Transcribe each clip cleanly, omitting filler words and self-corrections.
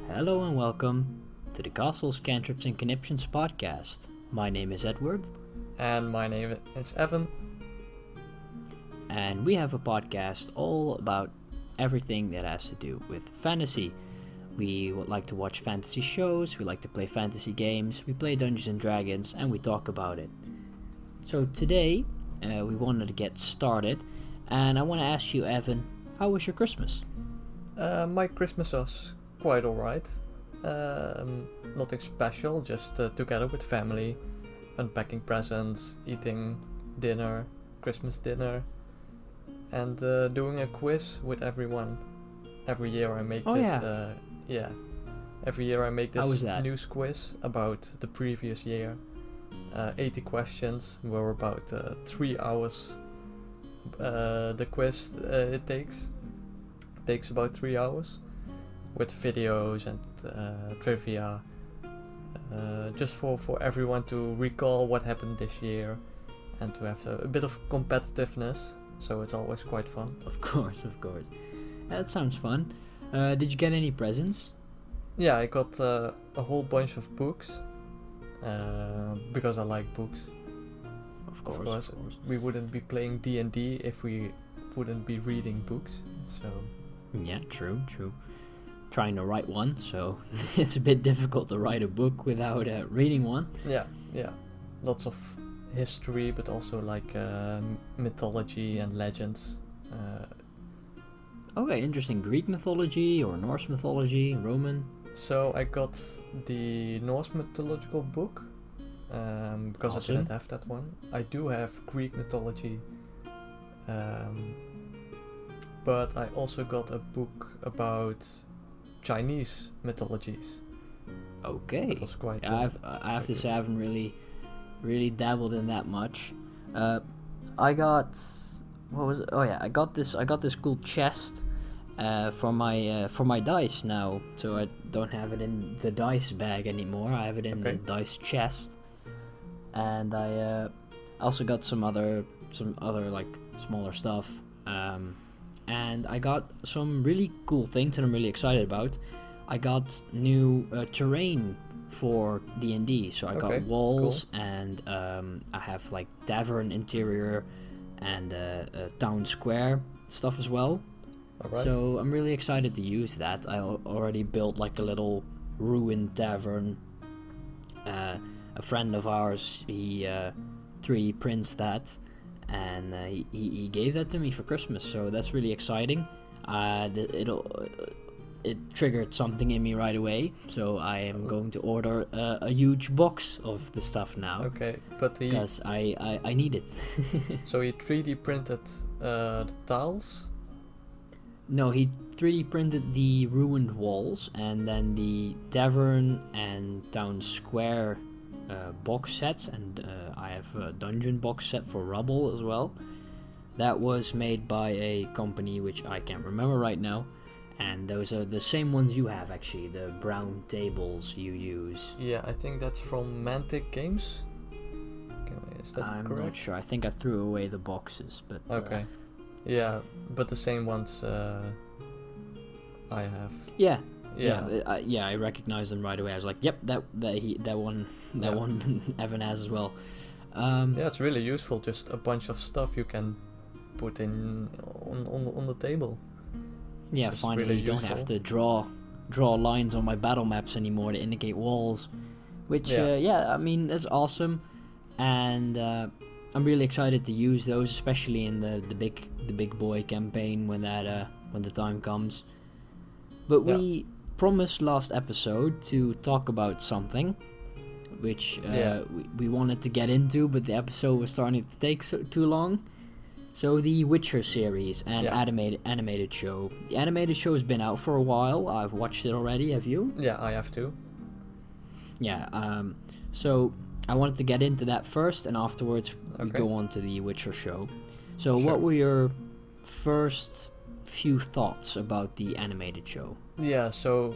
Hello and welcome to the Castles, Cantrips and Conniptions podcast. My name is Edward. And my name is Evan. And we have a podcast all about everything that has to do with fantasy. We would like to watch fantasy shows, we like to play fantasy games, we play Dungeons and Dragons, and we talk about it. So today, we wanted to get started, and I want to ask you, Evan, how was your Christmas? My Christmas was quite alright. Nothing special, just together with family, unpacking presents, eating dinner, Christmas dinner, and doing a quiz with everyone. Every year I make Every year I make this news quiz about the previous year. 80 questions. We're about 3 hours. The quiz it takes about 3 hours, with videos and trivia, just for everyone to recall what happened this year and to have a bit of competitiveness. So it's always quite fun. Of course. That sounds fun. Did you get any presents? Yeah, I got a whole bunch of books, because I like books. Of course. We wouldn't be playing D&D if we wouldn't be reading books. So yeah, true. Trying to write one, so it's a bit difficult to write a book without reading one. Yeah. Lots of history, but also like mythology and legends. Okay, interesting. Greek mythology or Norse mythology, Roman? So I got the Norse mythological book, because Awesome. I didn't have that one. I do have Greek mythology, but I also got a book about Chinese mythologies. Okay. That was quite. I have to say I haven't really dabbled in that much. I got I got this cool chest for my dice now. So I don't have it in the dice bag anymore. I have it in the dice chest. And I also got some other like smaller stuff. And I got some really cool things that I'm really excited about. I got new terrain for D&D, so I got walls, cool. And I have like tavern interior and town square stuff as well. Alright. So I'm really excited to use that. I already built like a little ruined tavern. A friend of ours, he 3D prints that, and he gave that to me for Christmas, so that's really exciting. It triggered something in me right away, so I am going to order a huge box of the stuff now. Okay, but because I need it. So he 3D printed the tiles? No, he 3D printed the ruined walls, and then the tavern and town square box sets, and I have a dungeon box set for rubble as well. That was made by a company which I can't remember right now, and those are the same ones you have, actually, the brown tables you use. Yeah, I think that's from Mantic Games. Is that I'm correct? not sure. I think I threw away the boxes, but okay. Yeah, but the same ones I have. Yeah. I recognized them right away. I was like, "Yep, that one Evan has as well." Yeah, it's really useful. Just a bunch of stuff you can put in on the table. Yeah, finally really you don't have to draw lines on my battle maps anymore to indicate walls, which I mean that's awesome, and I'm really excited to use those, especially in the big boy campaign when the time comes. But we promised last episode to talk about something which we wanted to get into, but the episode was starting to take too long. So the Witcher series and animated show. The animated show has been out for a while. I've watched it already. Have you? Yeah, I have too. Yeah. So I wanted to get into that first, and afterwards we go on to the Witcher show. So what were your first few thoughts about the animated show? Yeah, so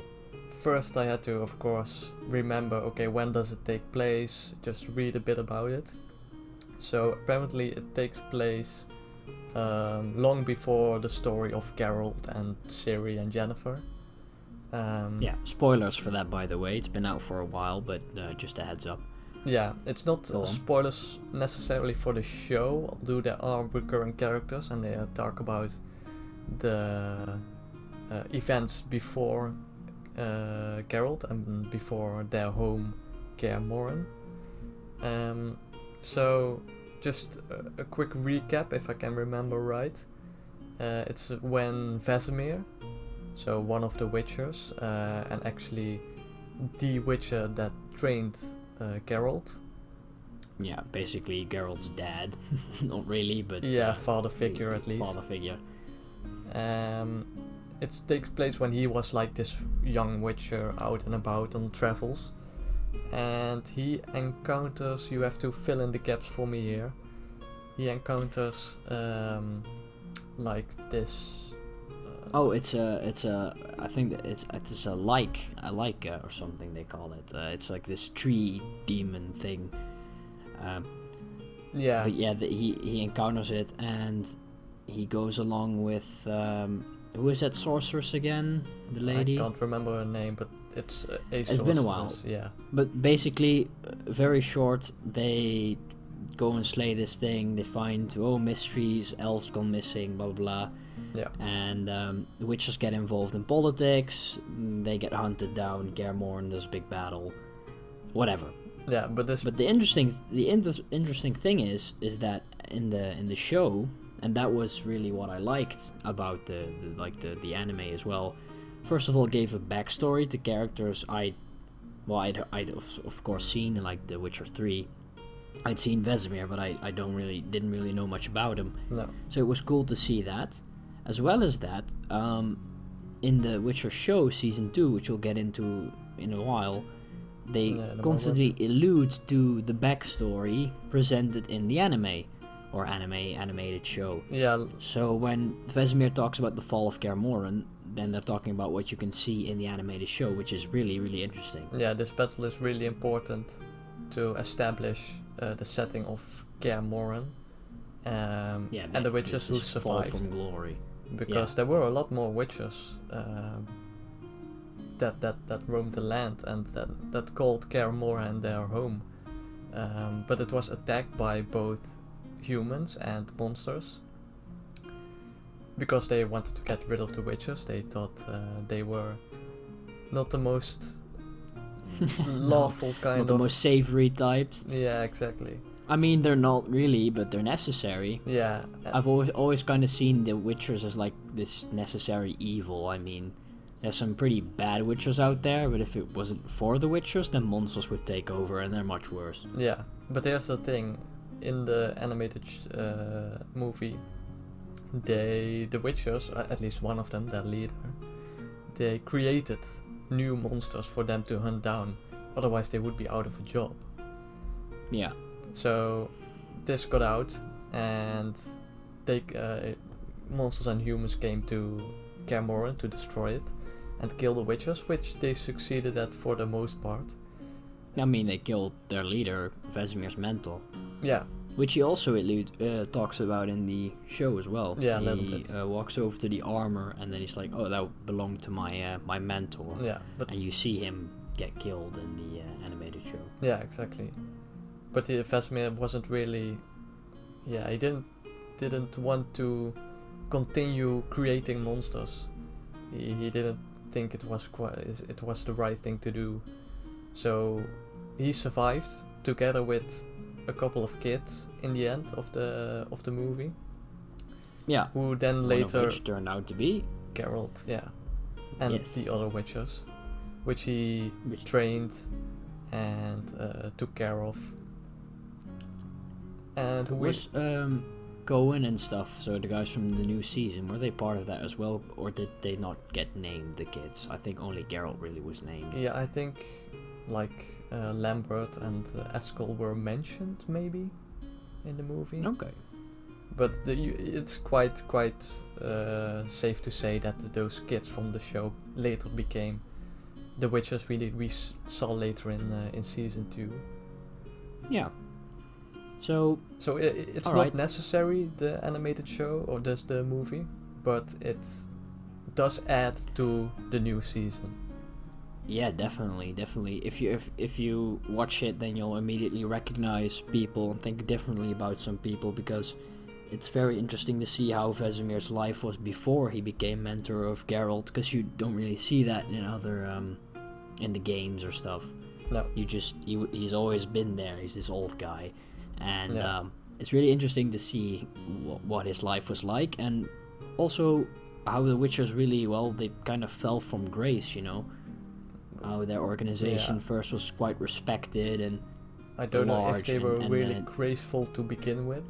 first I had to, of course, remember, when does it take place? Just read a bit about it. So apparently it takes place long before the story of Geralt and Ciri and Yennefer. Yeah, spoilers for that, by the way. It's been out for a while, but just a heads up. Yeah, it's not Go on. spoilers necessarily for the show, although there are recurring characters and they talk about the events before Geralt and before their home, Kaer Morhen. So, just a quick recap, if I can remember right. It's when Vesemir, so one of the Witchers, and actually the Witcher that trained Geralt. Yeah, basically Geralt's dad. Not really, but... Yeah, father figure at least. Father figure. It takes place when he was like this young Witcher out and about on travels. And he encounters, you have to fill in the gaps for me here. He encounters like this. I think that it's a like or something they call it. It's like this tree demon thing. Yeah. But yeah, he encounters it and he goes along with who is that sorceress again? The lady. I can't remember her name, but it's a It's been a while. Yeah. But basically, very short, they go and slay this thing. They find mysteries, elves gone missing, blah blah blah. Yeah. And the witches get involved in politics. They get hunted down. Kaer Morhen, there's a big battle. Whatever. Yeah, but the interesting thing is that in the show, and that was really what I liked about the anime as well. First of all, it gave a backstory to characters I'd of course seen in like The Witcher 3. I'd seen Vesemir, but I didn't really know much about him. No. So it was cool to see that. As well as that, in the Witcher show season 2, which we'll get into in a while, they constantly allude to the backstory presented in the anime or animated show. Yeah. So when Vesemir talks about the fall of Kaer Morhen, then they're talking about what you can see in the animated show, which is really, really interesting. Yeah, this battle is really important to establish the setting of Kaer Morhen and the witches who survived. Fall from glory. Because there were a lot more witches that roamed the land and that called Kaer Morhen their home. But it was attacked by both humans and monsters. Because they wanted to get rid of the witches, they thought they were not the most lawful kind not of... the most savory types. Yeah, exactly. I mean, they're not really, but they're necessary. Yeah. I've always kind of seen the witchers as like this necessary evil. I mean, there's some pretty bad witchers out there, but if it wasn't for the witchers, then monsters would take over, and they're much worse. Yeah, but here's the thing. In the animated movie, the witchers, at least one of them, their leader, they created new monsters for them to hunt down. Otherwise, they would be out of a job. Yeah. So this got out, and they monsters and humans came to Kaer Morhen to destroy it and kill the witches, which they succeeded at for the most part. I mean, they killed their leader, Vesemir's mentor. Yeah. Which he also talks about in the show as well. Yeah, a little bit. He walks over to the armor, and then he's like, "Oh, that belonged to my mentor." Yeah, and you see him get killed in the animated show. Yeah, exactly. But Vesemir wasn't really. Yeah, he didn't want to continue creating monsters. He didn't think it was the right thing to do. So he survived together with a couple of kids in the end of the movie. Yeah. Who then later one of which turned out to be Geralt, yeah, and yes. the other witches, which he trained and took care of. And who was Cohen and stuff. So the guys from the new season, were they part of that as well, or did they not get named? The kids, I think only Geralt really was named. Yeah, I think like Lambert and Eskel were mentioned maybe in the movie. Okay. But it's quite safe to say that those kids from the show later became the witches we saw later in season 2. Yeah. So it's not necessary, the animated show or just the movie, but it does add to the new season. Yeah, definitely. If you watch it, then you'll immediately recognize people and think differently about some people, because it's very interesting to see how Vesemir's life was before he became mentor of Geralt, because you don't really see that in other in the games or stuff. No. He's always been there. He's this old guy, and Yeah. it's really interesting to see what his life was like, and also how the Witchers really, well, they kind of fell from grace, you know. How their organization first was quite respected and I don't know if large, they were and really then- graceful to begin with,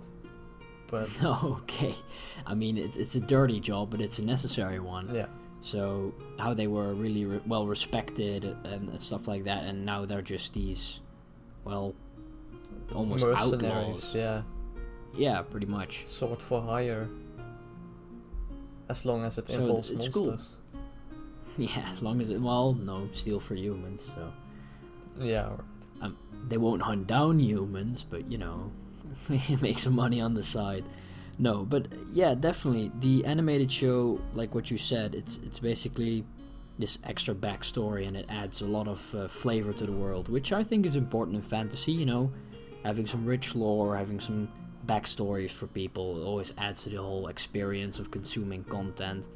but Okay, I mean it's a dirty job, but it's a necessary one. yeah, So how they were really well respected and stuff like that, and now they're just these, well, almost mercenaries, outlaws. yeah, Yeah, pretty much. sword for hire. As long as it So involves it's monsters. cool. Yeah, as long as it, well, no, steal for humans, so Yeah, they won't hunt down humans, but you know, make some money on the side. No, but yeah, definitely the animated show, like what you said, it's basically this extra backstory, and it adds a lot of flavor to the world, which I think is important in fantasy. You know, having some rich lore, having some backstories for people, it always adds to the whole experience of consuming content.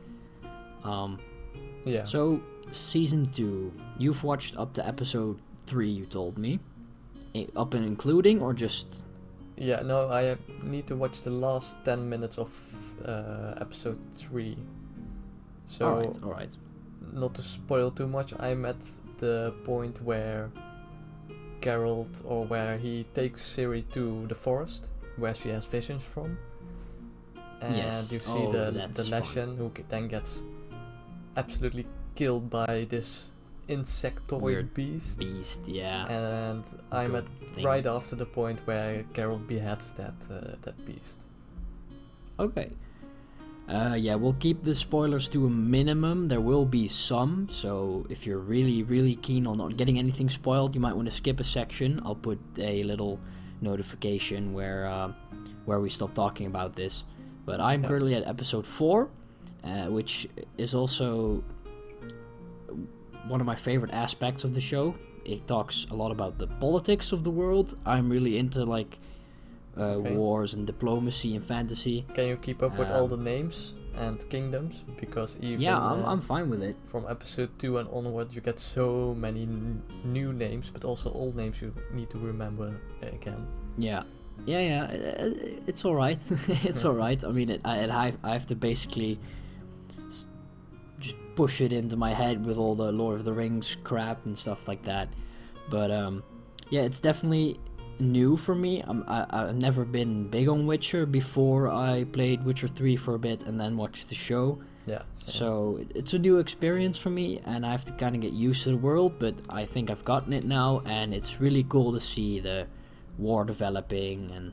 yeah. So season 2, you've watched up to episode 3, you told me, up and including, or just? Yeah, no, I need to watch the last 10 minutes of episode 3. So, All right. not to spoil too much, I'm at the point where Geralt, or where he takes Ciri to the forest, where she has visions from. And Yes. you see Oh, the that's Leshen, who then gets absolutely killed by this insectoid Weird beast. Yeah. And I'm Good at thing. right after the point where Geralt beheads that beast. Okay. Yeah, we'll keep the spoilers to a minimum. There will be some, so if you're really, really keen on not getting anything spoiled, you might want to skip a section. I'll put a little notification where we stop talking about this. But I'm Yeah. currently at episode 4, which is also one of my favorite aspects of the show. It talks a lot about the politics of the world. I'm really into like wars and diplomacy and fantasy. Can you keep up with all the names and kingdoms? Because even Yeah, I'm fine with it. from episode 2 and onward, you get so many new names, but also old names you need to remember again. Yeah. It's all right. It's all right. I mean, I have to basically just push it into my head with all the Lord of the Rings crap and stuff like that. But yeah, it's definitely new for me. I've never been big on Witcher before I played Witcher 3 for a bit and then watched the show. Yeah. Same. So it's a new experience for me, and I have to kind of get used to the world, but I think I've gotten it now, and it's really cool to see the war developing and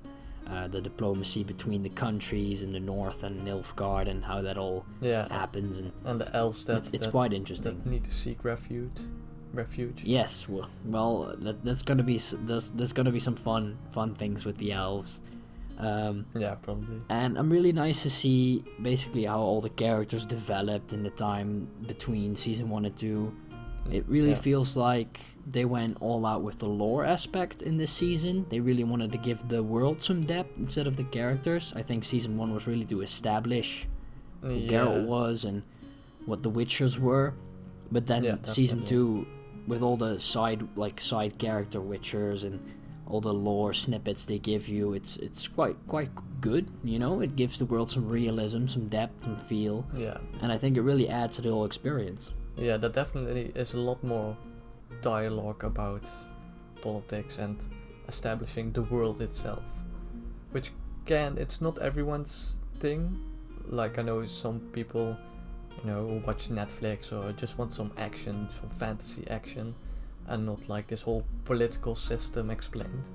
the diplomacy between the countries in the north and Nilfgaard and how that all Yeah. happens, and And the elves it's quite interesting. that need to seek refuge. Yes, well, that's gonna be there's gonna be some fun things with the elves. Yeah, probably. And I'm really nice to see basically how all the characters developed in the time between season 1 and 2. It really Yeah. feels like they went all out with the lore aspect in this season. They really wanted to give the world some depth instead of the characters. I think season 1 was really to establish who Geralt was and what the Witchers were. But then Yeah, season definitely. 2, with all the side character Witchers and all the lore snippets they give you, it's quite good, you know? It gives the world some realism, some depth, some feel. Yeah. And I think it really adds to the whole experience. Yeah, there definitely is a lot more dialogue about politics and establishing the world itself. Which it's not everyone's thing. Like, I know some people, who watch Netflix or just want some action, some fantasy action, and not like this whole political system explained.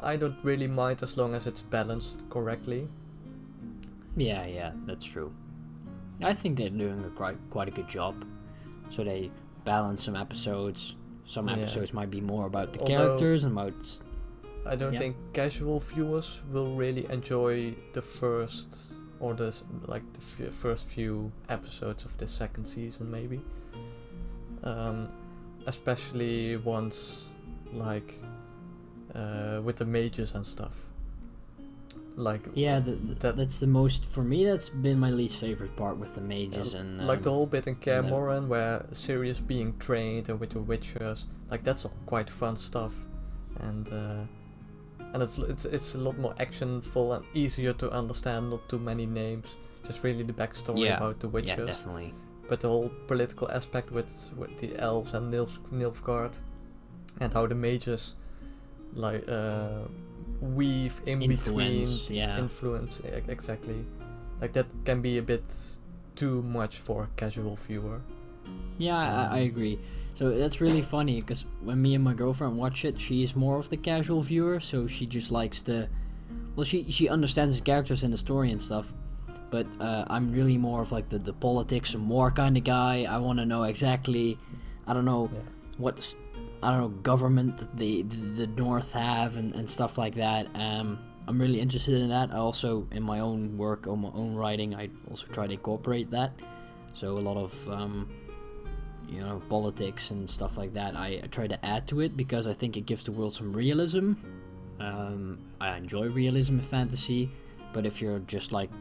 I don't really mind as long as it's balanced correctly. Yeah, that's true. I think they're doing quite a good job. So they balance some episodes. Some Yeah. episodes might be more about the Although- characters and about... I don't Yeah. think casual viewers will really enjoy the first or the first few episodes of the second season, maybe. Especially once, like, with the mages and stuff. Like, yeah, that's the most, for me, that's been my least favorite part with the mages and like the whole bit in Kaer and Morhen where Sirius being trained and with the Witchers, like that's all quite fun stuff, and it's a lot more actionful and easier to understand. Not too many names, just really the backstory about the Witchers. Yeah, definitely. But the whole political aspect with the elves and Nilfgaard, and how the mages like weave in between influence, exactly. Like that can be a bit too much for a casual viewer. Yeah, I agree. So that's really funny because when me and my girlfriend watch it, she's more of the casual viewer, so she just likes to, well, she understands the characters in the story and stuff, but I'm really more of like the politics and war kind of guy. I want to know exactly, I don't know, what, I don't know, government the North have and stuff like that. I'm really interested in that. I also, in my own work, on my own writing, I also try to incorporate that. So a lot of, politics and stuff like that, I try to add to it because I think it gives the world some realism. I enjoy realism in fantasy, but if you're just like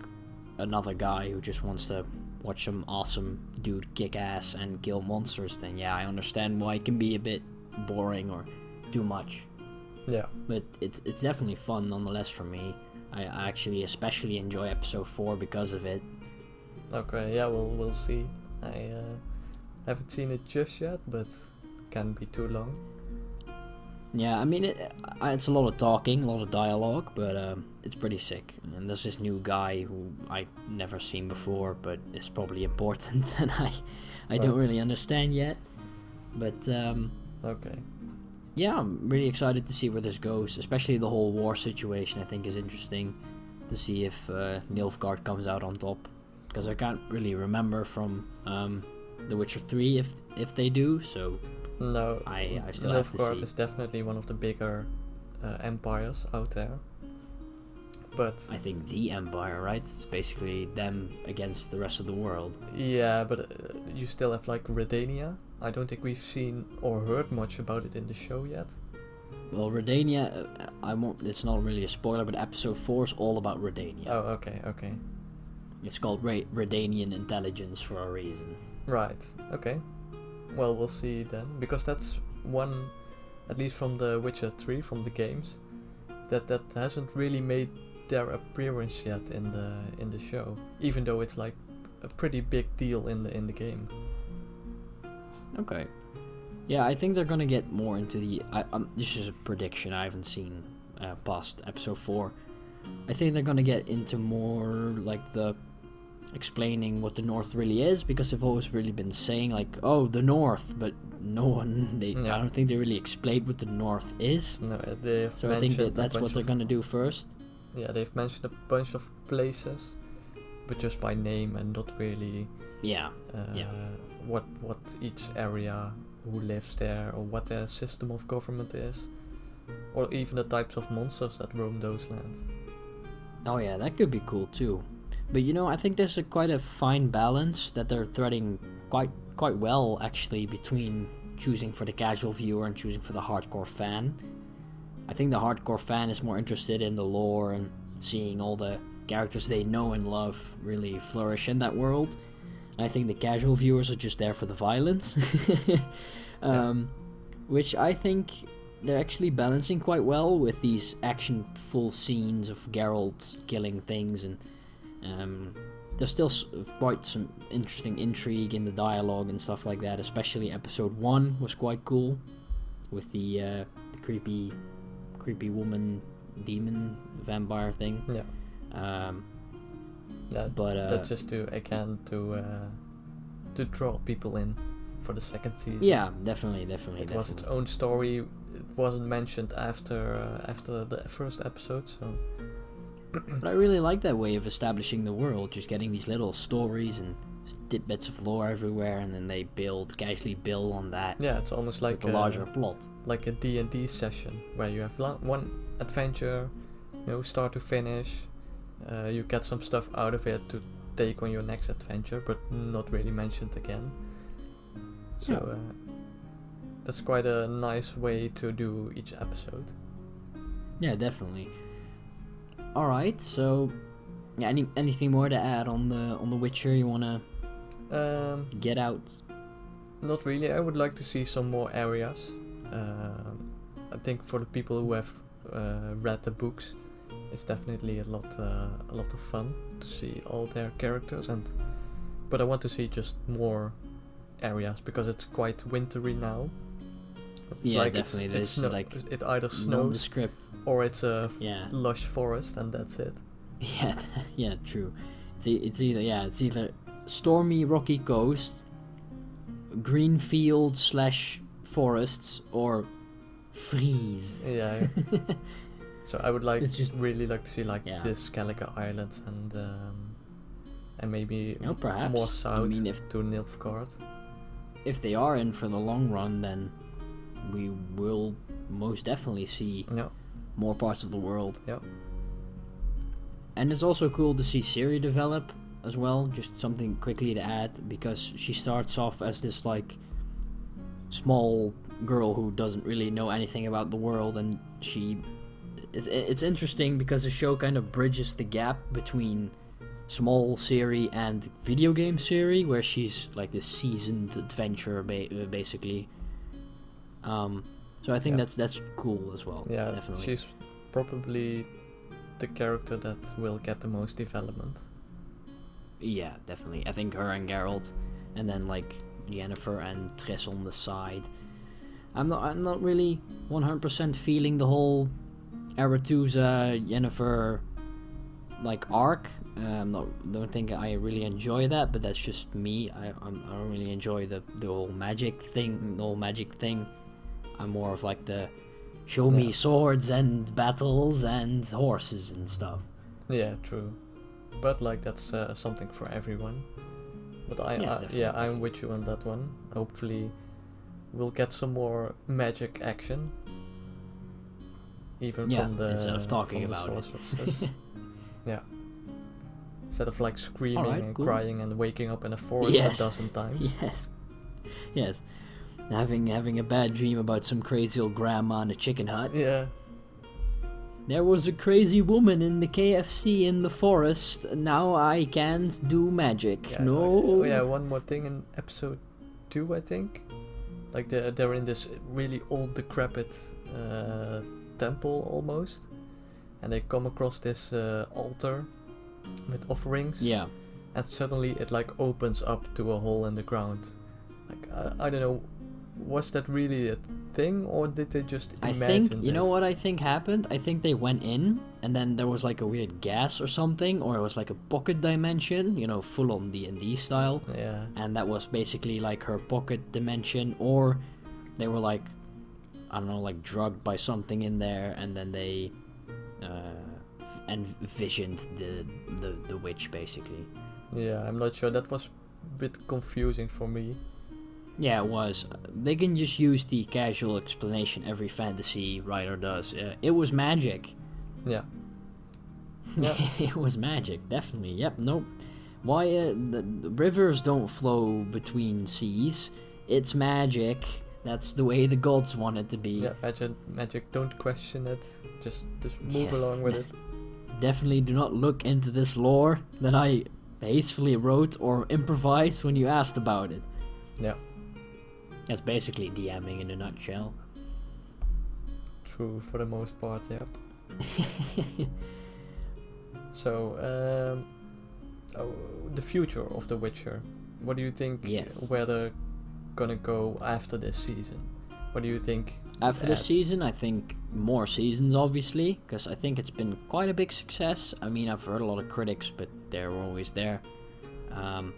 another guy who just wants to watch some awesome dude kick ass and kill monsters, then yeah, I understand why it can be a bit boring or too much. Yeah. But it's definitely fun nonetheless for me. I actually especially enjoy episode 4 because of it. Okay, yeah, we'll see. I haven't seen it just yet, but can't be too long. Yeah, I mean, it's a lot of talking, a lot of dialogue, but it's pretty sick. And there's this new guy who I never seen before, but is probably important, and I don't really understand yet. But okay. Yeah, I'm really excited to see where this goes, especially the whole war situation. I think is interesting to see if Nilfgaard comes out on top, because I can't really remember from The Witcher 3 if they do. So no, I still have to see. Nilfgaard is definitely one of the bigger empires out there. But I think the empire, right? It's basically them against the rest of the world. Yeah, but you still have like Redania. I don't think we've seen or heard much about it in the show yet. Well, Redania, it's not really a spoiler, but episode 4 is all about Redania. Oh, okay. It's called Redanian intelligence for a reason. Right, okay. Well, we'll see then, because that's one, at least from The Witcher 3, from the games, that hasn't really made their appearance yet in the show, even though it's like a pretty big deal in the game. Okay. Yeah, I think they're gonna get more into the. This is a prediction. I haven't seen past episode 4. I think they're gonna get into more like the explaining what the North really is, because they've always really been saying like, oh, the North, but no one. I don't think they really explained what the North is. No, they've. So I think that's what they're gonna do first. Yeah, they've mentioned a bunch of places, but just by name and not really. Yeah. What each area, who lives there, or what their system of government is, or even the types of monsters that roam those lands. Oh yeah, that could be cool too. But I think there's quite a fine balance that they're threading quite well actually between choosing for the casual viewer and choosing for the hardcore fan. I think the hardcore fan is more interested in the lore and seeing all the characters they know and love really flourish in that world. I think the casual viewers are just there for the violence, which I think they're actually balancing quite well with these action-full scenes of Geralt killing things, and there's still quite some interesting intrigue in the dialogue and stuff like that. Especially episode 1 was quite cool, with the creepy woman demon vampire thing. Yeah. But that's just to draw people in for the second season. Yeah, definitely. It was its own story. It wasn't mentioned after the first episode, so. But I really like that way of establishing the world, just getting these little stories and tidbits of lore everywhere, and then they casually build on that. Yeah, it's almost like a larger plot, like a D&D session where you have one adventure, start to finish. You get some stuff out of it to take on your next adventure, but not really mentioned again. So that's quite a nice way to do each episode. Yeah, definitely. All right, so yeah, anything more to add on the Witcher you wanna get out? Not really. I would like to see some more areas. I think for the people who have read the books, it's definitely a lot of fun to see all their characters, but I want to see just more areas because it's quite wintry now. It's like definitely. It's like it either snows nondescript, or it's a lush forest, and that's it. Yeah, true. It's either stormy rocky coast, green fields / forests, or freeze. Yeah. So I would really like to see the Skellige Islands and maybe perhaps more south to Nilfgaard. If they are in for the long run, then we will most definitely see more parts of the world. Yeah. And it's also cool to see Ciri develop as well. Just something quickly to add, because she starts off as this like small girl who doesn't really know anything about the world, and it's interesting because the show kind of bridges the gap between small Ciri and video game Ciri, where she's like this seasoned adventurer basically. So I think that's cool as well. Yeah, definitely. She's probably the character that will get the most development. Yeah, definitely. I think her and Geralt, and then like Yennefer and Triss on the side. I'm not really 100% feeling the whole Aretusa Yennefer like arc. Don't think I really enjoy that, but that's just me. I don't really enjoy the whole magic thing. I'm more of like the show me swords and battles and horses and stuff. Yeah, true. But like that's something for everyone. But I'm with you on that one. Hopefully we'll get some more magic action. Even from the instead of talking about it. Yeah. Instead of like screaming and crying and waking up in a forest a dozen times. Yes. Having a bad dream about some crazy old grandma in a chicken hut. Yeah. There was a crazy woman in the KFC in the forest. Now I can't do magic. Yeah, no. One more thing in episode 2, I think. Like they're in this really old, decrepit temple almost, and they come across this altar with offerings. Yeah. And suddenly it like opens up to a hole in the ground. Like I don't know. Was that really a thing, or did they just imagine this? You know what I think happened? I think they went in, and then there was like a weird gas or something, or it was like a pocket dimension, full on D&D style. Yeah. And that was basically like her pocket dimension, or they were like, I don't know, like drugged by something in there, and then they envisioned the witch basically. Yeah, I'm not sure. That was a bit confusing for me. Yeah, it was. They can just use the casual explanation every fantasy writer does. It was magic. Yeah. It was magic, definitely. Yep, nope. Why the rivers don't flow between seas? It's magic. That's the way the gods want it to be. Yeah, magic. Don't question it. Just move along with it. Definitely do not look into this lore that I hastily wrote or improvised when you asked about it. Yeah. That's basically DMing in a nutshell. True, for the most part, yeah. So, the future of The Witcher. What do you think? Yes. Where they're gonna go after this season? What do you think? After this season, I think more seasons, obviously, because I think it's been quite a big success. I mean, I've heard a lot of critics, but they're always there. So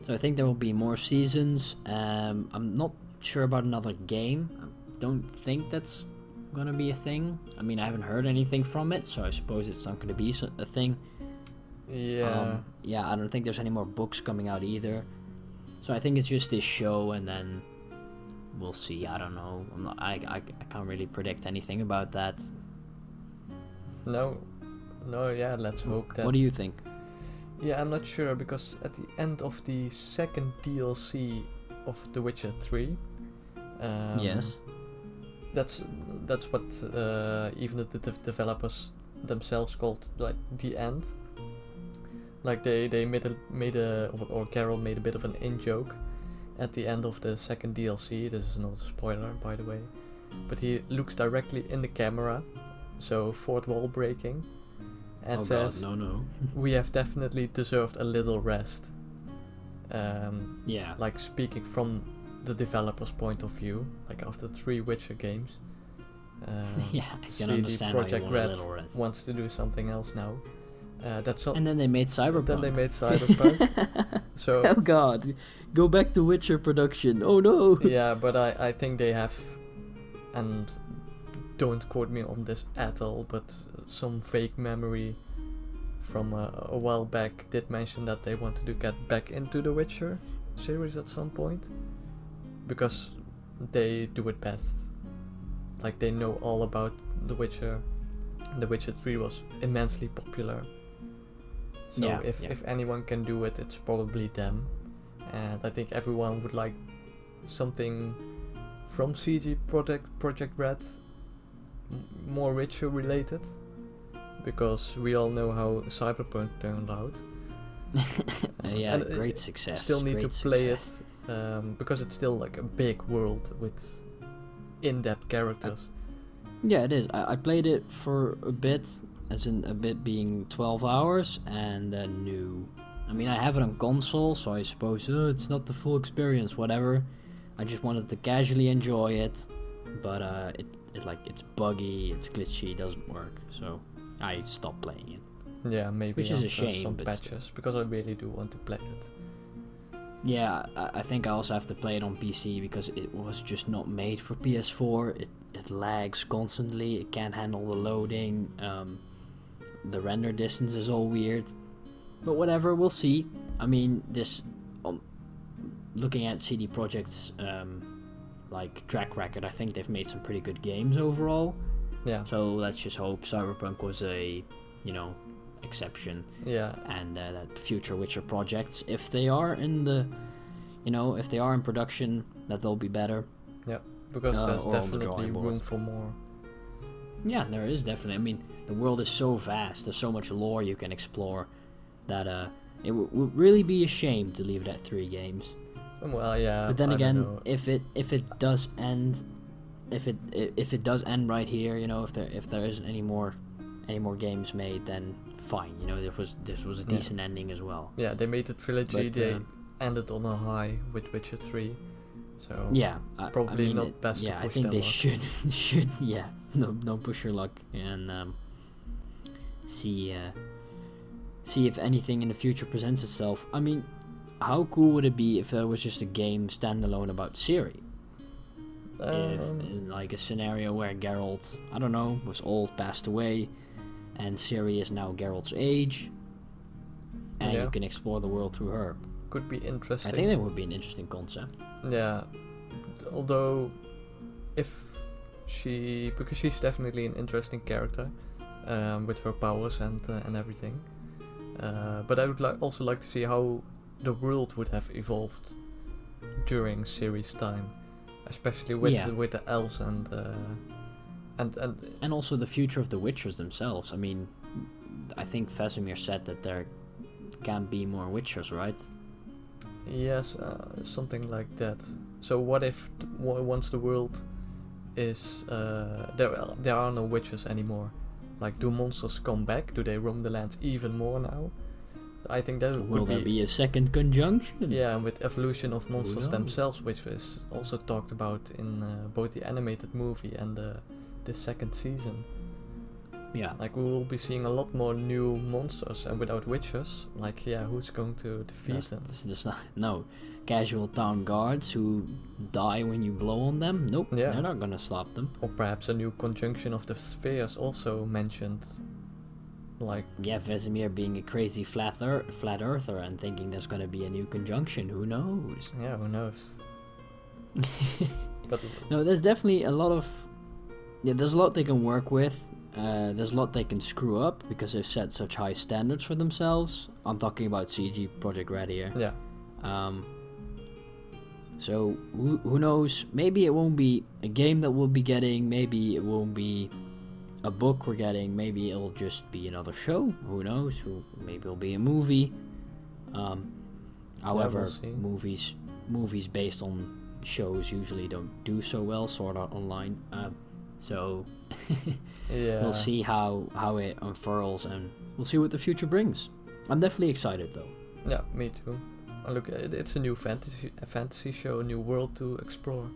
I think there will be more seasons. I'm not sure about another game. I don't think that's gonna be a thing. I mean, I haven't heard anything from it, so I suppose it's not gonna be a thing. Yeah. I don't think there's any more books coming out either. So I think it's just this show, and then we'll see. I don't know. I can't really predict anything about that. No. No, yeah, let's hope that. What do you think? Yeah, I'm not sure, because at the end of the second DLC of The Witcher 3, Yes. that's what even the developers themselves called like the end. Like they made a or Geralt made a bit of an in joke at the end of the second DLC. This is not a spoiler, by the way, but he looks directly in the camera, so fourth wall breaking, and says, God, no. "We have definitely deserved a little rest." Yeah. Like speaking from the developer's point of view, like after 3 Witcher games. Yeah, I can CD understand how you Projekt want a Red little rest. wants to do something else now. That's not. And then they made Cyberpunk. Then they made Cyberpunk. So. Oh God, go back to Witcher production. Oh no. Yeah, but I think they have, and don't quote me on this at all, but some fake memory from a while back did mention that they wanted to get back into the Witcher series at some point, because they do it best. Like, they know all about The Witcher. The Witcher 3 was immensely popular. So if anyone can do it, it's probably them. And I think everyone would like something from CG Project Red, more Witcher related, because we all know how Cyberpunk turned out. Yeah, and great success. Still need great to play success. it, because it's still like a big world with in-depth characters. Yeah, it is. I played it for a bit, as in a bit being 12 hours, and then new. I mean, I have it on console, so I suppose it's not the full experience, whatever. I just wanted to casually enjoy it, but it's buggy, it's glitchy, it doesn't work, so I stopped playing it. Yeah, maybe which is a after shame, some but patches, because I really do want to play it. Yeah, I think I also have to play it on PC because it was just not made for PS4. It lags constantly. It can't handle the loading. The render distance is all weird. But whatever, we'll see. I mean, this looking at CD Projekt's like track record, I think they've made some pretty good games overall. Yeah. So let's just hope Cyberpunk was a, exception. Yeah. And that future Witcher projects, if they are in the, if they are in production, that they'll be better. Yeah, because there's definitely room for more. Yeah, there is definitely. I mean, the world is so vast. There's so much lore you can explore that it would really be a shame to leave it at 3 games. Well, yeah. But then again, if it does end, if it does end right here, if there isn't any more games made, then fine. This was a decent ending as well. Yeah, they made the trilogy. But, they ended on a high with Witcher 3. So yeah, probably I mean, not best to push I think their they luck. should yeah, don't push your luck and see if anything in the future presents itself. I mean, how cool would it be if there was just a game standalone about Ciri? If in like a scenario where Geralt, I don't know, was old, passed away, and Ciri is now Geralt's age, and you can explore the world through her. Could be interesting. I think that would be an interesting concept. Yeah, although because she's definitely an interesting character, with her powers and everything. But I would also like to see how the world would have evolved during Ciri's time, especially with the elves and also the future of the Witchers themselves. I mean, I think Vesemir said that there can be more Witchers, right? Yes, something like that. So what if once the world is there are no witches anymore? Like, do monsters come back? Do they roam the lands even more now? I think that will there be a second conjunction? Yeah, and with evolution of monsters themselves, which is also talked about in both the animated movie and the second season. Yeah. Like, we will be seeing a lot more new monsters, and without witches, like, who's going to defeat them? There's no casual town guards who die when you blow on them. Nope, they're not gonna stop them. Or perhaps a new conjunction of the spheres also mentioned. Like, Vesemir being a crazy flat earther and thinking there's gonna be a new conjunction. Who knows? Yeah, who knows? But no, there's definitely a lot of there's a lot they can work with. There's a lot they can screw up because they've set such high standards for themselves. I'm talking about CG Project Red here. Yeah. So who knows? Maybe it won't be a game that we'll be getting. Maybe it won't be a book we're getting. Maybe it'll just be another show. Who knows? Maybe it'll be a movie. However, movies based on shows usually don't do so well, Sword Art Online. So Yeah. we'll see how it unfurls, and we'll see what the future brings. I'm definitely excited though. Yeah, me too. Look, it's a new fantasy show, a new world to explore,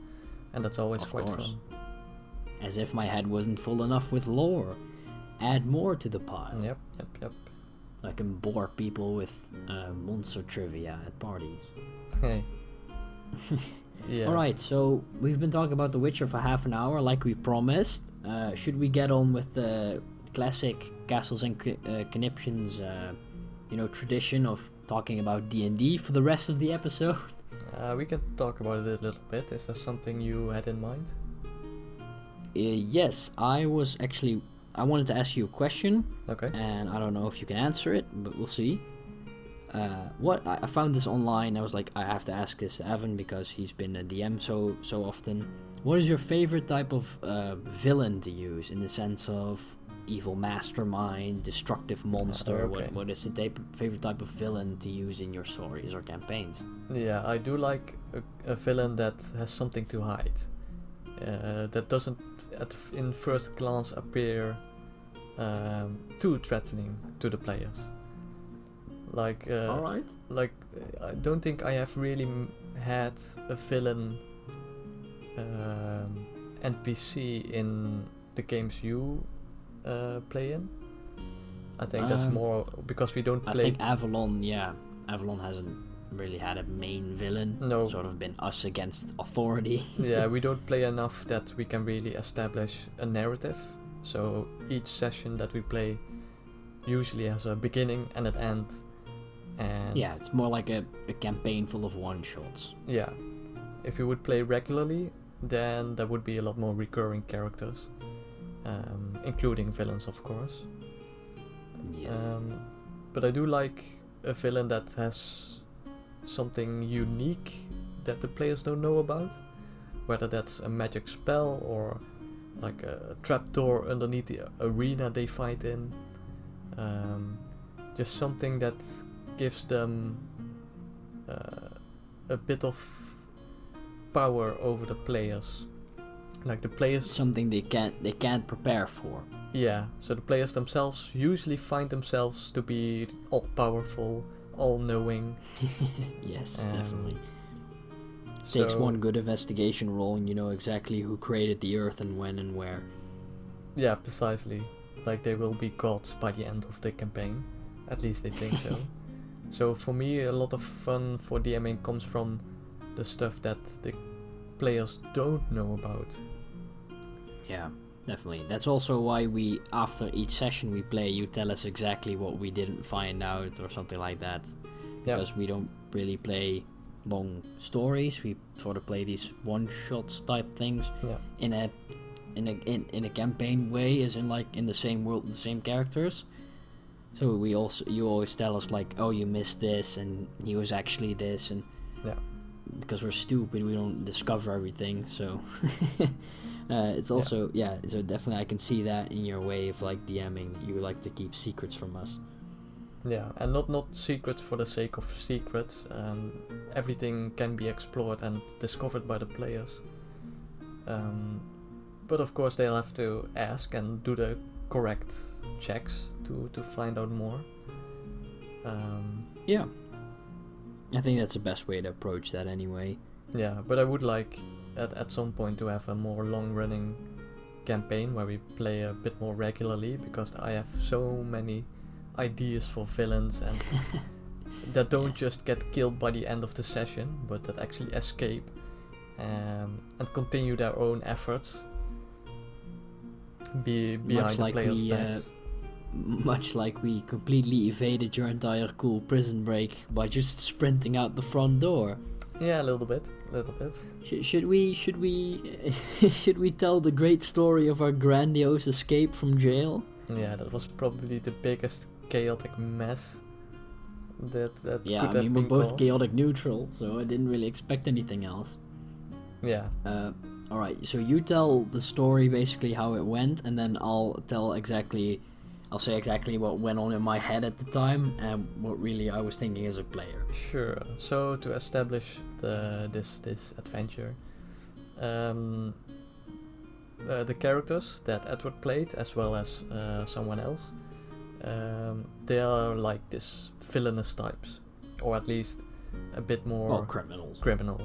and that's always quite fun. As if my head wasn't full enough with lore. Add more to the pile. Yep. I can bore people with monster trivia at parties. Hey. Yeah. Alright, so we've been talking about The Witcher for half an hour, like we promised. Should we get on with the classic Castles and Conniptions, tradition of talking about D&D for the rest of the episode? We can talk about it a little bit. Is there something you had in mind? Yes, I wanted to ask you a question. Okay. And I don't know if you can answer it, but we'll see. I found this online. I was like, I have to ask this to Evan because he's been a DM so often. What is your favorite type of villain to use, in the sense of evil mastermind, destructive monster? Okay. What is the favorite type of villain to use in your stories or campaigns? Yeah, I do like a villain that has something to hide. That doesn't, in first glance, appear too threatening to the players. Alright. I don't think I have really had a villain NPC in the games you play in. I think that's more because we don't play. I think Avalon hasn't really had a main villain. No. Sort of been us against authority. Yeah, we don't play enough that we can really establish a narrative. So each session that we play usually has a beginning and an end. And yeah, it's more like a campaign full of one-shots. Yeah. If you would play regularly, then there would be a lot more recurring characters, including villains, of course. Yes. But I do like a villain that has something unique that the players don't know about, whether that's a magic spell or like a trapdoor underneath the arena they fight in. Just something that gives them a bit of power over the players. Like the players, something they can't prepare for. Yeah, so the players themselves usually find themselves to be all powerful, all knowing. Yes, definitely. Takes one good investigation roll and you know exactly who created the earth and when and where. Yeah, precisely. Like they will be gods by the end of the campaign. At least they think so. So for me, a lot of fun for DMing comes from the stuff that the players don't know about. Yeah, definitely. That's also why after each session we play, you tell us exactly what we didn't find out or something like that. Yeah. Because we don't really play long stories. We sort of play these one-shots type things. Yeah. In a campaign way, as in like in the same world, the same characters. So you always tell us like, oh, you missed this, and he was actually this, and yeah, because we're stupid, we don't discover everything. So it's also So definitely, I can see that in your way of like DMing. You like to keep secrets from us. Yeah, and not secrets for the sake of secrets. Everything can be explored and discovered by the players. But of course, they'll have to ask and do the correct checks to find out more. Yeah, I think that's the best way to approach that anyway. Yeah, but I would like at some point to have a more long-running campaign where we play a bit more regularly, because I have so many ideas for villains and that don't just get killed by the end of the session, but that actually escape and continue their own efforts behind the players' backs. Much like we completely evaded your entire cool prison break by just sprinting out the front door. Yeah, a little bit. Should we should we tell the great story of our grandiose escape from jail? Yeah, that was probably the biggest chaotic mess that Yeah, could I have mean we're been both caused. chaotic neutral, so I didn't really expect anything else. Yeah. All right, so you tell the story basically how it went, and then I'll say exactly what went on in my head at the time and what really I was thinking as a player. Sure. So to establish this adventure, the characters that Edward played, as well as someone else, they are like this villainous types, or at least a bit more criminal.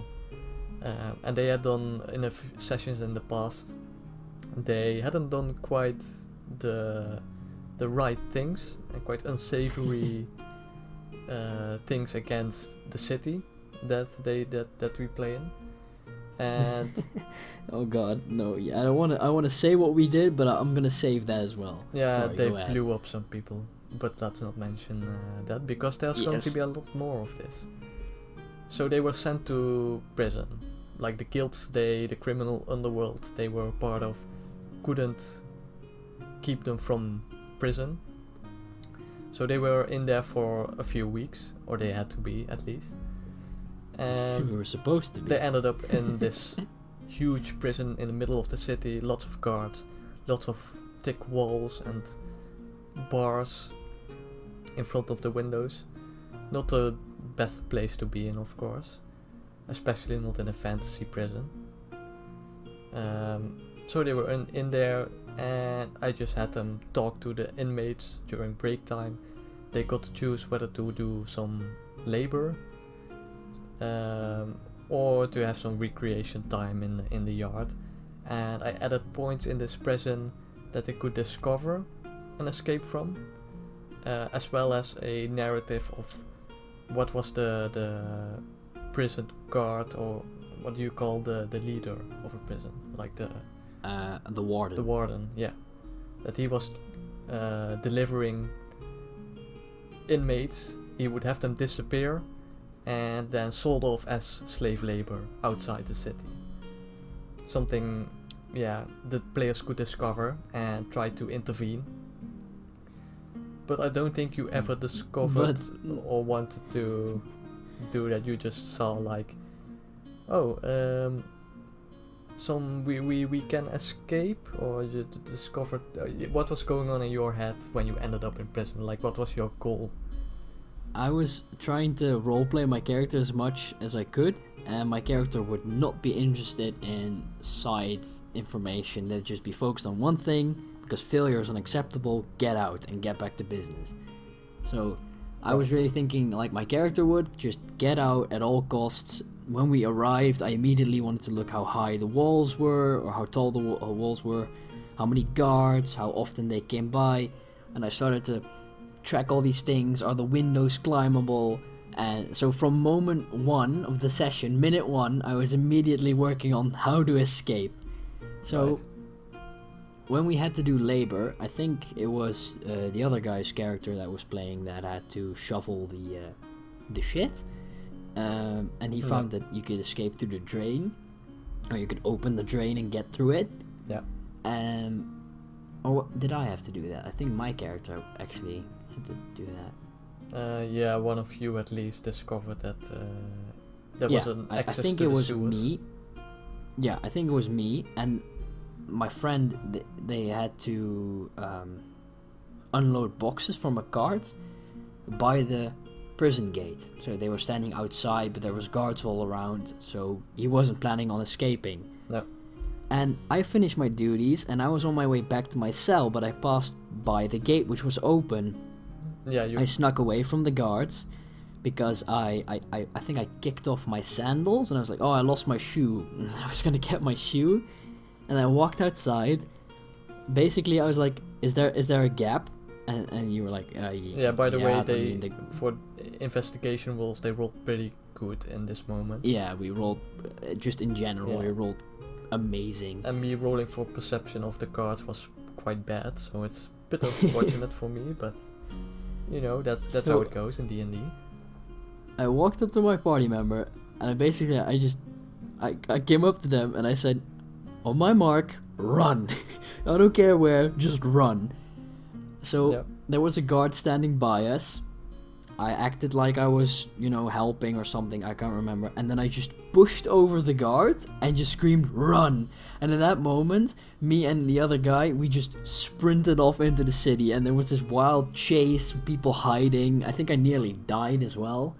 And they had done in sessions in the past. They hadn't done quite the right things and quite unsavory things against the city that we play in. And oh god, no! Yeah, I want to say what we did, but I'm gonna save that as well. yeah, Sorry, they go ahead. blew up some people, but let's not mention that, because there's going to be a lot more of this. So they were sent to prison, like the guilds the criminal underworld they were part of couldn't keep them from prison. So they were in there for a few weeks, or they had to be at least. And we were supposed to be. they ended up in this huge prison in the middle of the city, lots of guards, lots of thick walls and bars in front of the windows. Not the best place to be in, of course, especially not in a fantasy prison. So they were in there, and I just had them talk to the inmates during break time. They got to choose whether to do some labor, or to have some recreation time in the yard. And I added points in this prison that they could discover and escape from, as well as a narrative of what was the prison guard, or what do you call the leader of a prison, like the warden. The warden, yeah, that he was delivering inmates. He would have them disappear and then sold off as slave labor outside the city. Something, yeah, the players could discover and try to intervene. But I don't think you ever discovered or wanted to do that. You just saw like, we can escape, or you discovered what was going on in your head when you ended up in prison. Like, what was your goal? I was trying to roleplay my character as much as I could, and my character would not be interested in side information. They'd just be focused on one thing, because failure is unacceptable, get out and get back to business. So I was really thinking like my character would just get out at all costs. When we arrived, I immediately wanted to look how high the walls were, or how tall the walls were, how many guards, how often they came by, and I started to track all these things. Are the windows climbable? And so from moment one of the session, minute one, I was immediately working on how to escape. So when we had to do labor, I think it was the other guy's character that was playing that had to shovel the shit. And he found that you could escape through the drain, or you could open the drain and get through it. Yeah. Or did I have to do that? I think my character actually had to do that. Yeah, one of you at least discovered that there was an access I think to it the was sewers. me. Yeah, I think it was me and my friend. They had to unload boxes from a cart by the prison gate. So they were standing outside, but there was guards all around, so he wasn't planning on escaping. No. And I finished my duties, and I was on my way back to my cell, but I passed by the gate, which was open. Yeah, I snuck away from the guards, because I think I kicked off my sandals, and I was like, oh, I lost my shoe. I was gonna get my shoe, and I walked outside. Basically, I was like, is there a gap? And you were like, yeah. By the way, I mean, for investigation rules, they rolled pretty good in this moment. Yeah, we rolled just in general. Yeah. We rolled amazing. And me rolling for perception of the cards was quite bad, so it's a bit unfortunate for me. But you know, that's how it goes in D&D. I walked up to my party member, And I came up to them and I said, on my mark, run. I don't care where, just run. So there was a guard standing by us. I acted like I was, helping or something, I can't remember. And then I just pushed over the guard and just screamed, run. And in that moment, me and the other guy, we just sprinted off into the city. And there was this wild chase, people hiding. I think I nearly died as well.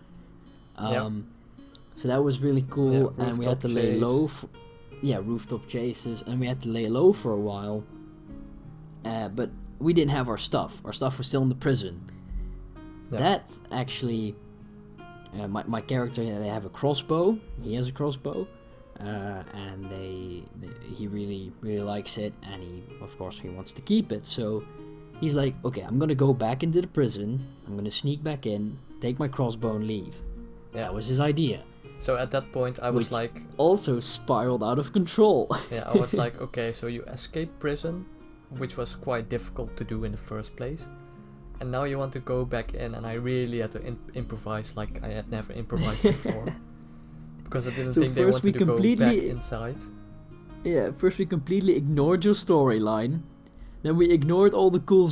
So that was really cool. And we had to lay low. Rooftop chases. And we had to lay low for a while. But we didn't have our stuff. Our stuff was still in the prison. Yeah. That actually, my character, they have a crossbow. He has a crossbow, and he really likes it, and of course he wants to keep it. So he's like, okay, I'm gonna go back into the prison. I'm gonna sneak back in, take my crossbow, and leave. Yeah. That was his idea. So at that point, I was like, also spiraled out of control. I was like, okay, so you escaped prison, which was quite difficult to do in the first place. And now you want to go back in, and I really had to improvise like I had never improvised before. Because I didn't think they wanted to go back inside. Yeah, first we completely ignored your storyline. Then we ignored all the cool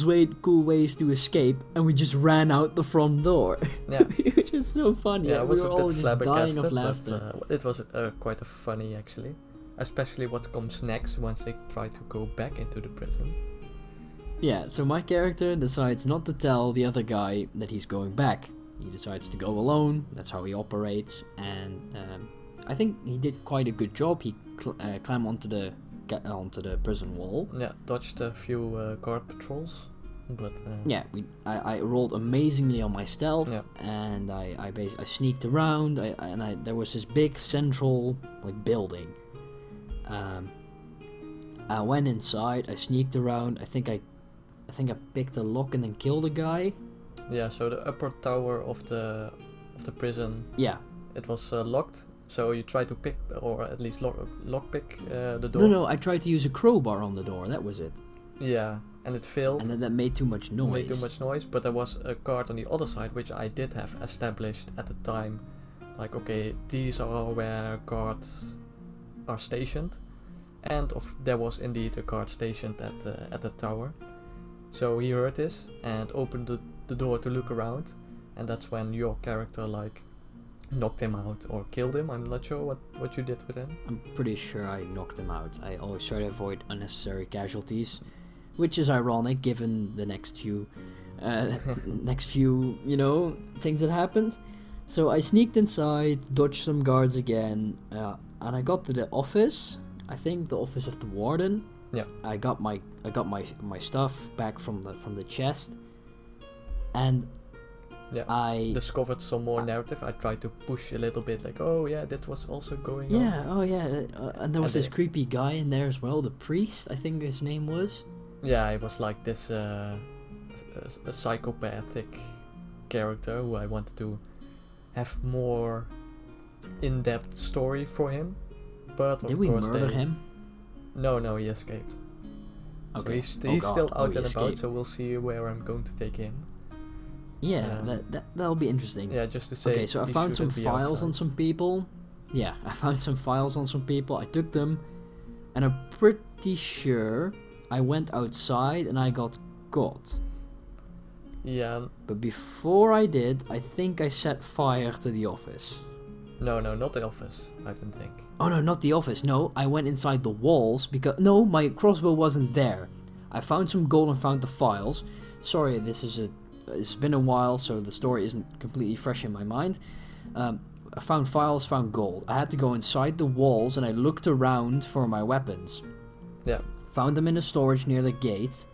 ways to escape, and we just ran out the front door. Yeah. Which is so funny. Yeah, I was we were a all bit just dying flabbergasted, of laughter. but it was quite funny actually. Especially what comes next once they try to go back into the prison. Yeah, so my character decides not to tell the other guy that he's going back. He decides to go alone, that's how he operates, and I think he did quite a good job. He climbed onto the prison wall. Yeah, dodged a few guard patrols, but... I rolled amazingly on my stealth, and I sneaked around, there was this big central building. I went inside, I sneaked around, I think I picked a lock and then killed a guy. Yeah, so the upper tower of the prison. Yeah. It was locked, so you tried to pick, or at least lock pick the door. No, I tried to use a crowbar on the door. That was it. Yeah, and it failed. And then that made too much noise. But there was a guard on the other side, which I did have established at the time. Like, okay, these are where guards are stationed, and there was indeed a guard stationed at the tower. So he heard this and opened the door to look around, and that's when your character knocked him out or killed him. I'm not sure what you did with him. I'm pretty sure I knocked him out. I always try to avoid unnecessary casualties, which is ironic given the next few things that happened. So I sneaked inside, dodged some guards again, and I got to the office. I think the office of the warden. Yeah. I got my stuff back from the chest, and I discovered some more narrative. I tried to push a little bit, like, oh yeah, that was also going on. And there was this creepy guy in there as well, the priest, I think his name was. Yeah, he was like this a psychopathic character who I wanted to have more in-depth story for him, but of Did we course murder him? No, he escaped. Okay. So he's still out and about, so we'll see where I'm going to take him. Yeah, that'll be interesting. Yeah, just to say. Okay, so I found some files on some people. Yeah, I found some files on some people. I took them, and I'm pretty sure I went outside and I got caught. Yeah. But before I did, I think I set fire to the office. No, not the office, I don't think. Oh no, not the office. No, I went inside the walls because... No, my crossbow wasn't there. I found some gold and found the files. Sorry, it's been a while, so the story isn't completely fresh in my mind. I found files, found gold. I had to go inside the walls and I looked around for my weapons. Yeah. Found them in a storage near the gate.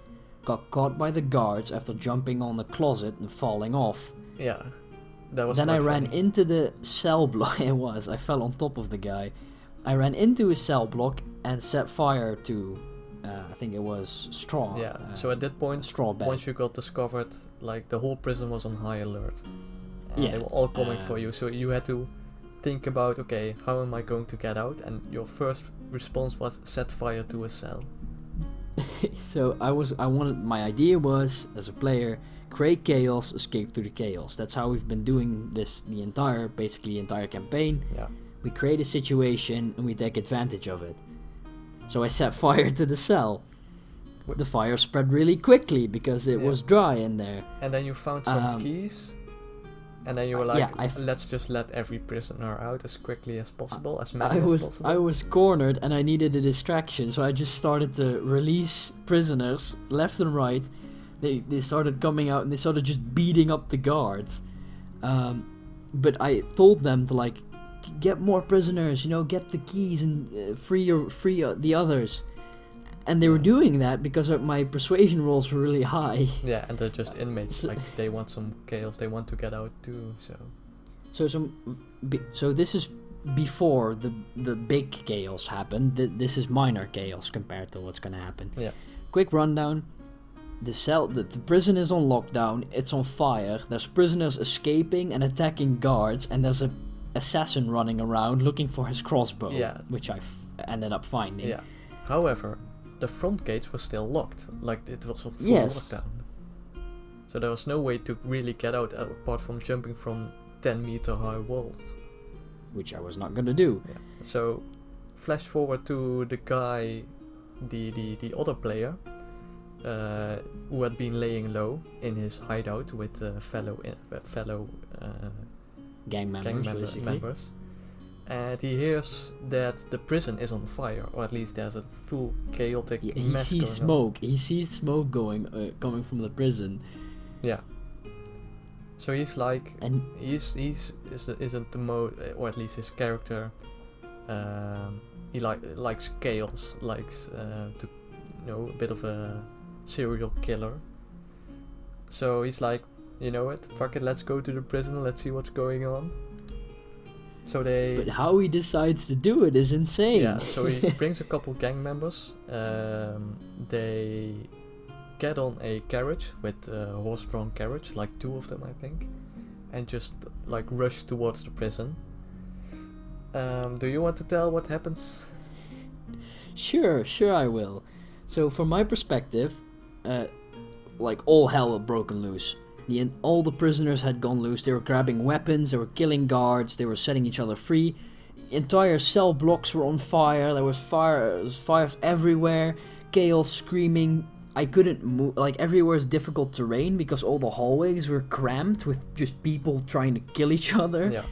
Got caught by the guards after jumping on the closet and falling off. Yeah. That was then I ran funny. into the cell block. I fell on top of the guy. I ran into his cell block and set fire to, I think it was straw. Yeah, so at that point, once you got discovered, the whole prison was on high alert. And they were all coming for you, so you had to think about, okay, how am I going to get out? And your first response was set fire to a cell. So my idea was, as a player, create chaos, escape through the chaos. That's how we've been doing this the entire campaign. Yeah. we create a situation and we take advantage of it. So I set fire to the cell. The fire spread really quickly because it was dry in there. And then you found some keys. And then you were like, let's just let every prisoner out as quickly as possible, as many as possible. I was cornered and I needed a distraction, so I just started to release prisoners left and right. They started coming out and they started just beating up the guards. But I told them to like, get more prisoners, get the keys and free the others. And they were doing that because my persuasion rolls were really high. Yeah, and they're just inmates. Like they want some chaos. They want to get out too. So this is before the big chaos happened. This is minor chaos compared to what's gonna happen. Yeah. Quick rundown. The prison is on lockdown. It's on fire. There's prisoners escaping and attacking guards, and there's a assassin running around looking for his crossbow. Yeah. Which I ended up finding. Yeah. However, the front gates were still locked, like it was on full lockdown. So there was no way to really get out apart from jumping from 10-meter high walls. Which I was not gonna do. Yeah. So, flash forward to the guy, the other player, who had been laying low in his hideout with fellow gang members. And he hears that the prison is on fire, or at least there's a full chaotic mess going on. Smoke. He sees smoke coming from the prison. Yeah. So he's like, and isn't the or at least his character. He likes chaos, likes a bit of a serial killer. So he's like, you know what? Fuck it, let's go to the prison. Let's see what's going on. But how he decides to do it is insane. Yeah, so he brings a couple gang members. They get on a carriage with a horse-drawn carriage, like 2 of them, I think, and just like rush towards the prison. Do you want to tell what happens? Sure, I will. So from my perspective, like all hell had broken loose. All the prisoners had gone loose. They were grabbing weapons, they were killing guards, they were setting each other free. Entire cell blocks were on fire. There was fires everywhere. Chaos, screaming. I couldn't move. Like everywhere is difficult terrain because all the hallways were crammed with just people trying to kill each other. Yeah.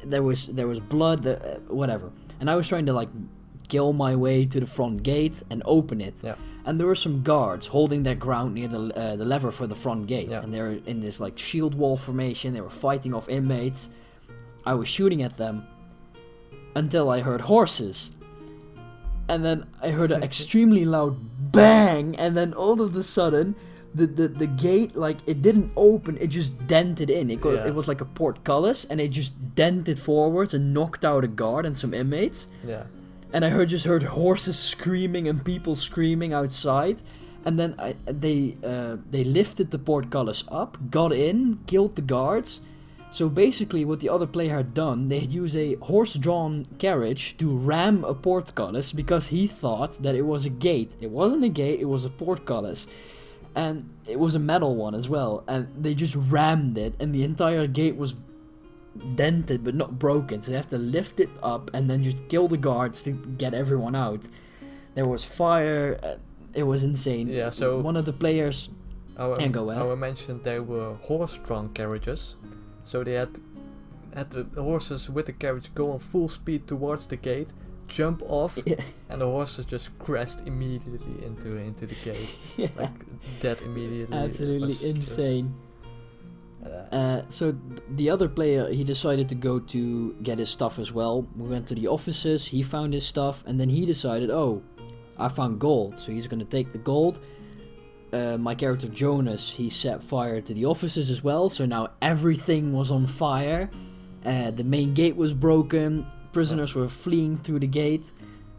There was blood, whatever. And I was trying to like kill my way to the front gate and open it. Yeah. And there were some guards holding their ground near the lever for the front gate. Yeah. And they were in this like shield wall formation. They were fighting off inmates. I was shooting at them until I heard horses. And then I heard an extremely loud bang. And then all of a sudden, the gate, like, it didn't open. It just dented in. It was like a portcullis. And it just dented forwards and knocked out a guard and some inmates. Yeah. And I just heard horses screaming and people screaming outside. And then they lifted the portcullis up, got in, killed the guards. So basically what the other player had done, they had used a horse-drawn carriage to ram a portcullis because he thought that it was a gate. It wasn't a gate, it was a portcullis. And it was a metal one as well. And they just rammed it and the entire gate was dented but not broken. So they have to lift it up and then just kill the guards to get everyone out. There was fire. It was insane. Yeah, so one of the players... I mentioned there were horse-drawn carriages. So they had the horses with the carriage go on full speed towards the gate, jump off, and the horses just crashed immediately into the gate. Yeah. Like dead immediately. Absolutely insane. So the other player, he decided to go to get his stuff as well. We went to the offices, he found his stuff, and then he decided, oh, I found gold, so he's gonna take the gold. My character Jonas, he set fire to the offices as well, so now everything was on fire. The main gate was broken, prisoners were fleeing through the gate.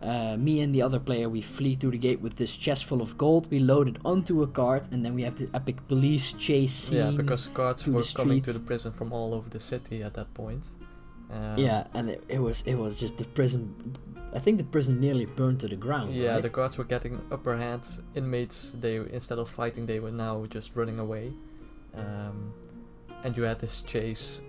Me and the other player, we flee through the gate with this chest full of gold. We load it onto a cart, and then we have this epic police chase scene. Yeah, because guards were coming to the prison from all over the city at that point. Yeah, and it was just the prison. I think the prison nearly burned to the ground. Yeah, right? The guards were getting upper hand. Inmates, they instead of fighting, they were now just running away. And you had this chase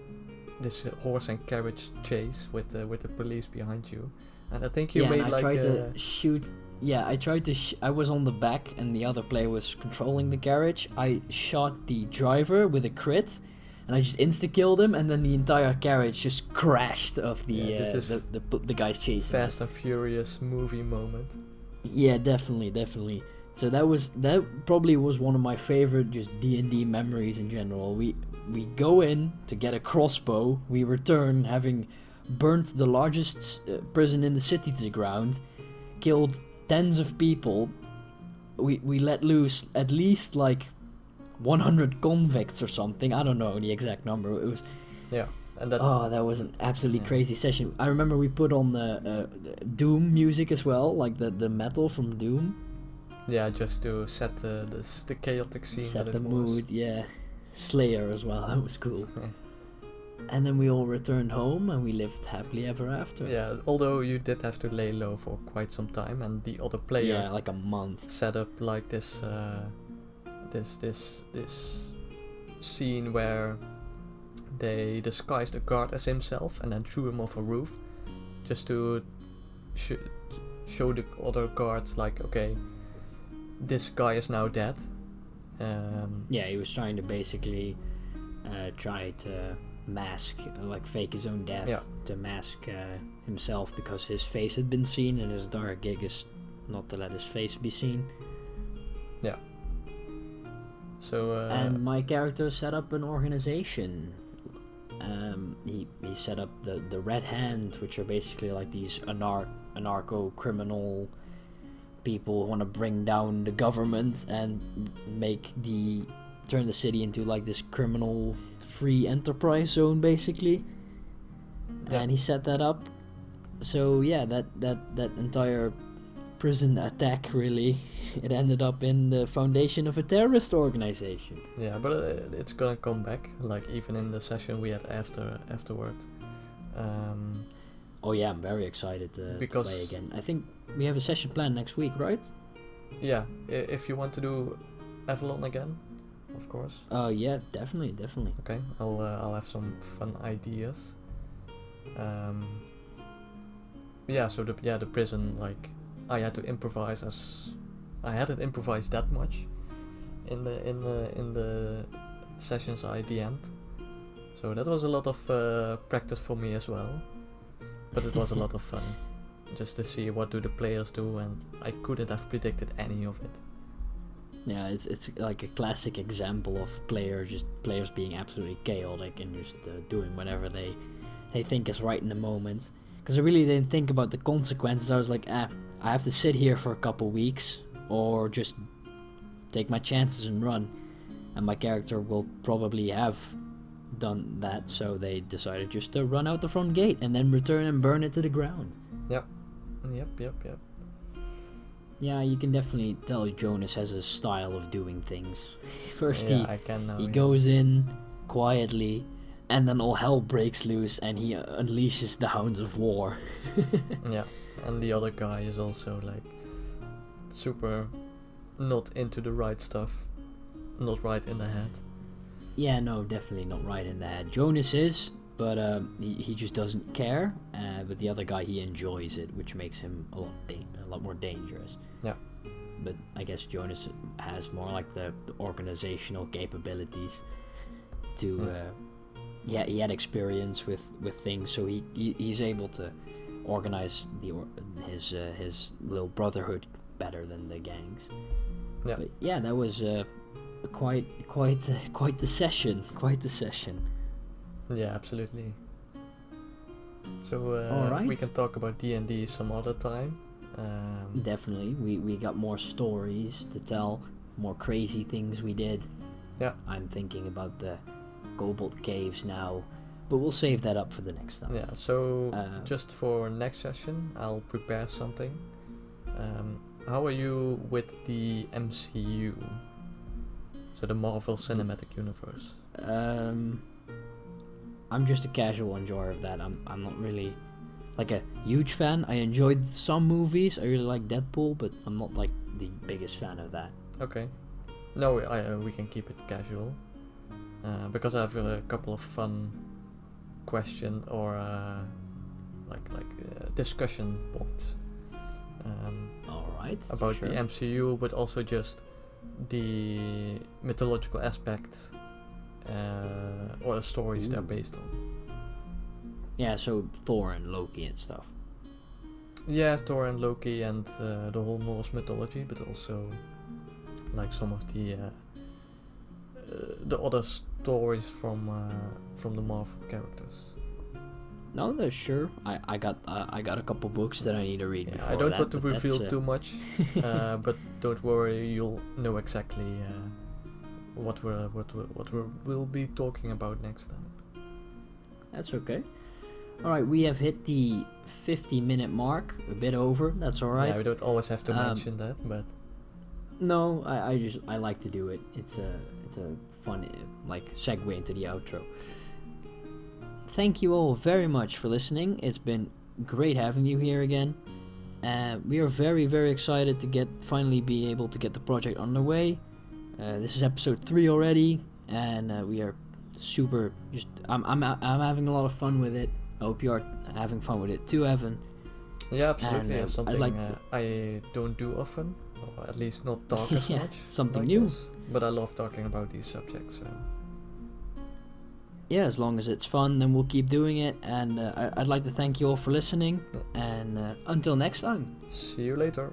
this horse and carriage chase with the police behind you, and I think you Yeah, made and I like tried a to shoot. Yeah, I tried to. I was on the back, and the other player was controlling the carriage. I shot the driver with a crit, and I just insta killed him, and then the entire carriage just crashed off just this the guys chasing. Fast and Furious movie moment. Yeah, definitely. So that probably was one of my favorite just D&D memories in general. We go in to get a crossbow. We return having burnt the largest prison in the city to the ground, killed tens of people. We let loose at least like 100 convicts or something. I don't know the exact number. It was and that that was an absolutely crazy session. I remember we put on the Doom music as well, like the metal from Doom. just to set the chaotic scene. Set that the it was. mood, yeah. Slayer as well, that was cool. Yeah. And then we all returned home and we lived happily ever after. Yeah, although you did have to lay low for quite some time, and the other player Yeah, like a month. set up like this scene where they disguised a guard as himself and then threw him off a roof, just to show the other guards like, okay, this guy is now dead. Yeah, he was trying to basically try to mask, like fake his own death to mask himself, because his face had been seen, and his dark gig is not to let his face be seen. Yeah. So and my character set up an organization. He set up the Red Hand, which are basically like these anarcho-criminal people who want to bring down the government and turn the city into like this criminal free enterprise zone, basically. And he set that up. So yeah, that entire prison attack, really, it ended up in the foundation of a terrorist organization. Yeah, but it's gonna come back, like even in the session we had afterward. Oh yeah, I'm very excited to play again. I think we have a session planned next week, right? Yeah, if you want to do Avalon again, of course. Yeah, definitely. Okay, I'll have some fun ideas. So the prison, like, I had to improvise I hadn't improvised that much in the sessions I DM'd, so that was a lot of practice for me as well. But it was a lot of fun, just to see what do the players do, and I couldn't have predicted any of it. Yeah, it's like a classic example of players being absolutely chaotic and just doing whatever they think is right in the moment. Because I really didn't think about the consequences. I was like, I have to sit here for a couple weeks, or just take my chances and run. And my character will probably have done that, so they decided just to run out the front gate and then return and burn it to the ground. Yep. Yeah, you can definitely tell Jonas has a style of doing things. First he goes in quietly, and then all hell breaks loose and he unleashes the hounds of war. Yeah, and the other guy is also like super not into the right stuff, not right in the head. Yeah, no, definitely not right in the head. Jonas is, but he just doesn't care. But the other guy, he enjoys it, which makes him a lot more dangerous. Yeah. But I guess Jonas has more like the organizational capabilities to. He had experience with things, so he's able to organize his little brotherhood better than the gangs. Yeah. But yeah, that was quite the session. Yeah, absolutely. So Alright. We can talk about D&D some other time. Definitely, we got more stories to tell, more crazy things we did. Yeah. I'm thinking about the Kobold Caves now, but we'll save that up for the next time. Yeah, so just for next session, I'll prepare something. How are you with the MCU? So the Marvel Cinematic Universe. I'm just a casual enjoyer of that. I'm not really like a huge fan. I enjoyed some movies. I really like Deadpool, but I'm not like the biggest fan of that. Okay. No, we can keep it casual. Because I have a couple of fun question or discussion points. All right. About sure. the MCU, but also just the mythological aspect or the stories they're based on. Yeah, so Thor and Loki and stuff. Yeah, Thor and Loki and the whole Norse mythology, but also like some of the other stories from the Marvel characters. No, sure. I got a couple books that I need to read. Yeah, before I don't that, want to but reveal that's, too much, but don't worry, you'll know exactly what we'll be talking about next time. That's okay. All right, we have hit the 50-minute mark, a bit over. That's all right. Yeah, we don't always have to mention that, but no, I like to do it. It's a fun segue into the outro. Thank you all very much for listening. It's been great having you here again. We are very, very excited to finally be able to get the project underway. This is episode 3 already, and we are super. I'm having a lot of fun with it. I hope you are having fun with it too, Evan. Yeah, absolutely. And, It's something I don't do often, or at least not talk as much. Something new. This. But I love talking about these subjects. So. Yeah, as long as it's fun, then we'll keep doing it. And I'd like to thank you all for listening. And until next time. See you later.